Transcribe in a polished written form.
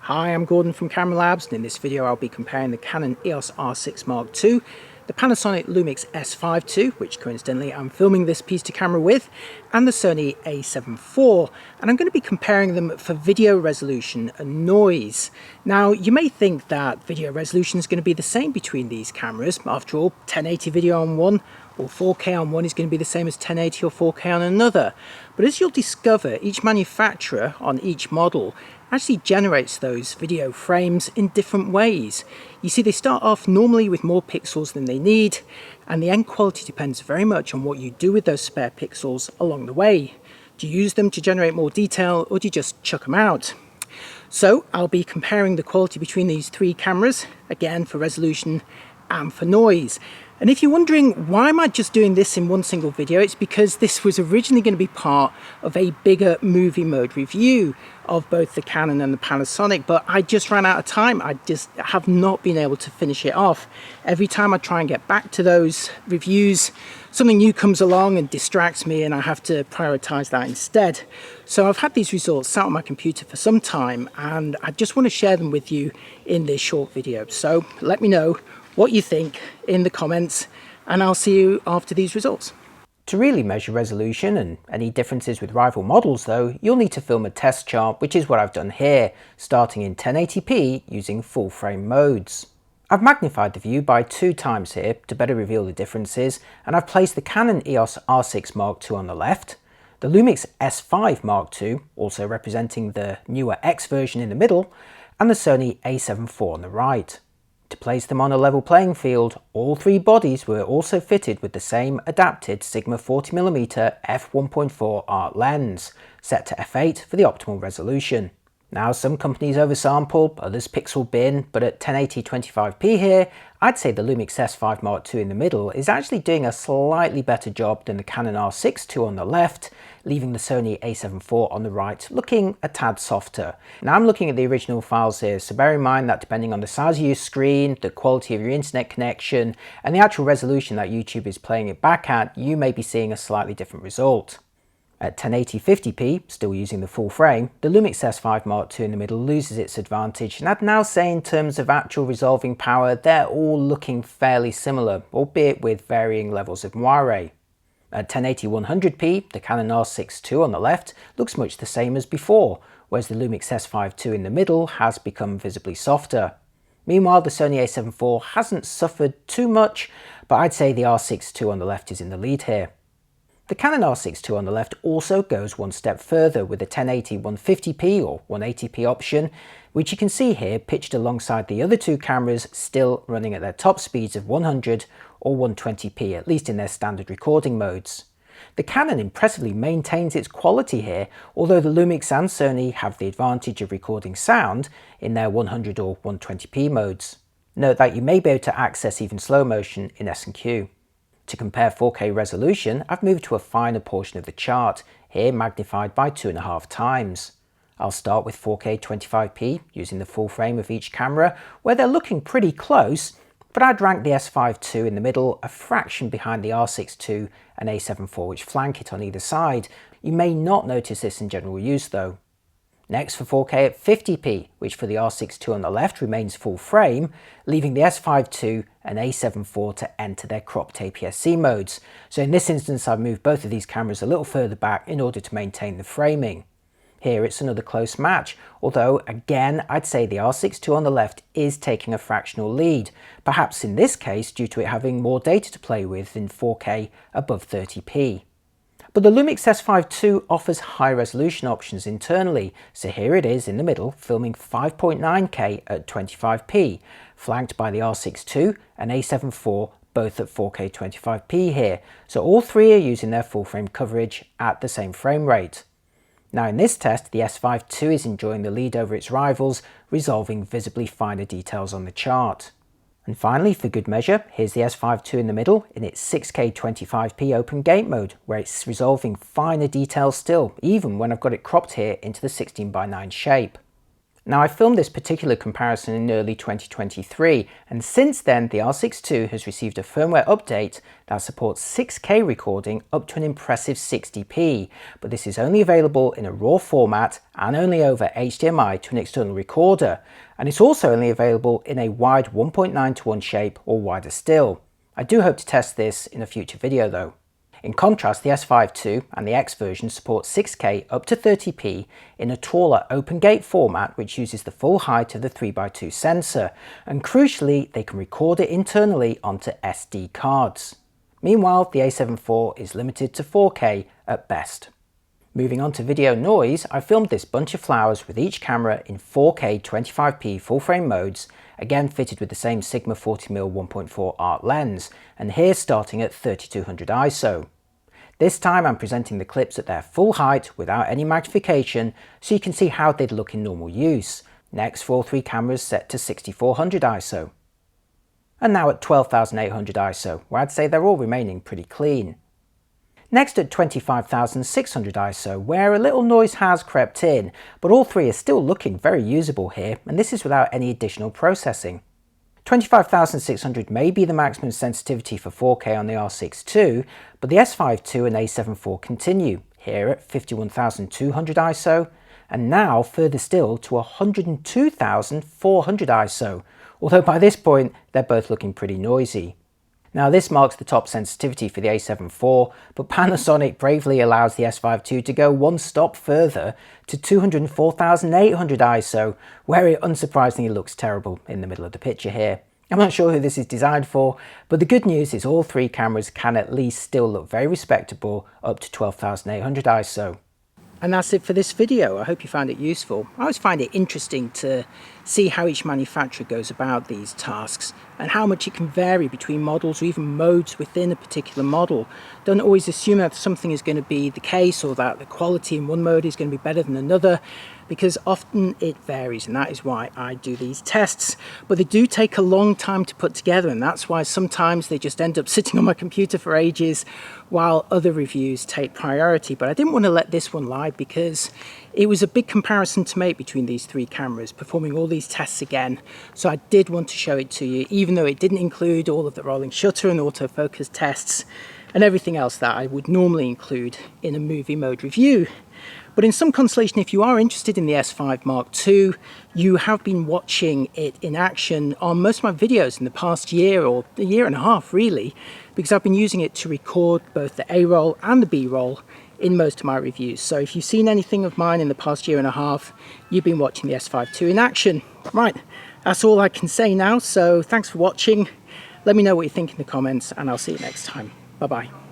Hi, I'm Gordon from Camera Labs, and in this video I'll be comparing the Canon EOS R6 Mark II, the Panasonic Lumix S5 II, which coincidentally I'm filming this piece to camera with, and the Sony A7 IV, and I'm going to be comparing them for video resolution and noise. Now, you may think that video resolution is going to be the same between these cameras. After all, 1080 video on one or 4K on one is going to be the same as 1080 or 4K on another. But as you'll discover, each manufacturer on each model actually generates those video frames in different ways. You see, they start off normally with more pixels than they need, and the end quality depends very much on what you do with those spare pixels along the way. Do you use them to generate more detail, or do you just chuck them out? So I'll be comparing the quality between these three cameras, again for resolution and for noise. And if you're wondering why am I just doing this in one single video, it's because this was originally going to be part of a bigger movie mode review of both the Canon and the Panasonic, but I just ran out of time. I just have not been able to finish it off. Every time I try and get back to those reviews, something new comes along and distracts me, and I have to prioritize that instead. So I've had these results sat on my computer for some time, and I just want to share them with you in this short video. So let me know what you think in the comments, and I'll see you after these results. To really measure resolution and any differences with rival models though, you'll need to film a test chart, which is what I've done here, starting in 1080p using full frame modes. I've magnified the view by 2 times here to better reveal the differences, and I've placed the Canon EOS R6 Mark II on the left, the Lumix S5 Mark II, also representing the newer X version, in the middle, and the Sony A7 IV on the right. To place them on a level playing field, all 3 bodies were also fitted with the same adapted Sigma 40mm f1.4 art lens, set to f8 for the optimal resolution. Now, some companies oversample, others pixel bin, but at 1080 25p here, I'd say the Lumix S5 Mark II in the middle is actually doing a slightly better job than the Canon R6 II on the left, leaving the Sony A7 IV on the right looking a tad softer. Now, I'm looking at the original files here, so bear in mind that depending on the size of your screen, the quality of your internet connection, and the actual resolution that YouTube is playing it back at, you may be seeing a slightly different result. At 1080 50p, still using the full frame, the Lumix S5 Mark II in the middle loses its advantage, and I'd now say in terms of actual resolving power, they're all looking fairly similar, albeit with varying levels of moire. At 1080 100p, the Canon R6 II on the left looks much the same as before, whereas the Lumix S5 II in the middle has become visibly softer. Meanwhile, the Sony A7 IV hasn't suffered too much, but I'd say the R6 II on the left is in the lead here. The Canon R6 II on the left also goes one step further with the 1080 150p or 180p option, which you can see here pitched alongside the other 2 cameras still running at their top speeds of 100 or 120p, at least in their standard recording modes. The Canon impressively maintains its quality here, although the Lumix and Sony have the advantage of recording sound in their 100 or 120p modes. Note that you may be able to access even slow motion in S&Q. To compare 4K resolution, I've moved to a finer portion of the chart, here magnified by 2.5 times. I'll start with 4K 25p using the full frame of each camera, where they're looking pretty close, but I'd rank the S5 II in the middle a fraction behind the R6 II and A7 IV, which flank it on either side. You may not notice this in general use though. Next, for 4K at 50p, which for the R6 II on the left remains full frame, leaving the S5 II and A7 IV to enter their cropped APS-C modes. So in this instance, I've moved both of these cameras a little further back in order to maintain the framing. Here it's another close match, although again I'd say the R6 II on the left is taking a fractional lead, perhaps in this case due to it having more data to play with in 4K above 30p. But the Lumix S5 II offers high resolution options internally, so here it is in the middle filming 5.9K at 25p, flanked by the R6 II and A7 IV both at 4K 25p here, so all 3 are using their full frame coverage at the same frame rate. Now in this test, the S5 II is enjoying the lead over its rivals, resolving visibly finer details on the chart. And finally, for good measure, here's the S5 II in the middle in its 6K 25p open gate mode, where it's resolving finer details still, even when I've got it cropped here into the 16:9 shape. Now, I filmed this particular comparison in early 2023, and since then the R6 II has received a firmware update that supports 6K recording up to an impressive 60p, but this is only available in a RAW format and only over HDMI to an external recorder, and it's also only available in a wide 1.9:1 shape or wider still. I do hope to test this in a future video though. In contrast, the S5 II and the X version support 6K up to 30p in a taller open gate format which uses the full height of the 3x2 sensor, and crucially they can record it internally onto SD cards. Meanwhile, the A7 IV is limited to 4K at best. Moving on to video noise, I filmed this bunch of flowers with each camera in 4K 25p full frame modes, again fitted with the same Sigma 40mm 1.4 art lens, and here starting at 3200 ISO. This time I'm presenting the clips at their full height without any magnification so you can see how they'd look in normal use. Next, for all three cameras set to 6400 ISO. And now at 12800 ISO, where I'd say they're all remaining pretty clean. Next at 25600 ISO, where a little noise has crept in, but all three are still looking very usable here, and this is without any additional processing. 25600 may be the maximum sensitivity for 4K on the R6 II, but the S5 II and A7 IV continue, here at 51200 ISO, and now further still to 102400 ISO, although by this point they're both looking pretty noisy. Now this marks the top sensitivity for the A7 IV, but Panasonic bravely allows the S5 II to go one stop further to 204,800 ISO, where it unsurprisingly looks terrible in the middle of the picture here. I'm not sure who this is designed for, but the good news is all three cameras can at least still look very respectable up to 12,800 ISO. And that's it for this video. I hope you found it useful. I always find it interesting to see how each manufacturer goes about these tasks and how much it can vary between models or even modes within a particular model. Don't always assume that something is going to be the case or that the quality in one mode is going to be better than another, because often it varies, and that is why I do these tests. But they do take a long time to put together, and that's why sometimes they just end up sitting on my computer for ages while other reviews take priority. But I didn't want to let this one lie because it was a big comparison to make between these three cameras, performing all these tests again. So I did want to show it to you, even though it didn't include all of the rolling shutter and autofocus tests and everything else that I would normally include in a movie mode review. But in some consolation, if you are interested in the S5 Mark II, you have been watching it in action on most of my videos in the past year or a year and a half really, because I've been using it to record both the A-roll and the B-roll in most of my reviews. So if you've seen anything of mine in the past year and a half, you've been watching the S5 II in action. Right, that's all I can say now, so thanks for watching. Let me know what you think in the comments, and I'll see you next time. Bye-bye.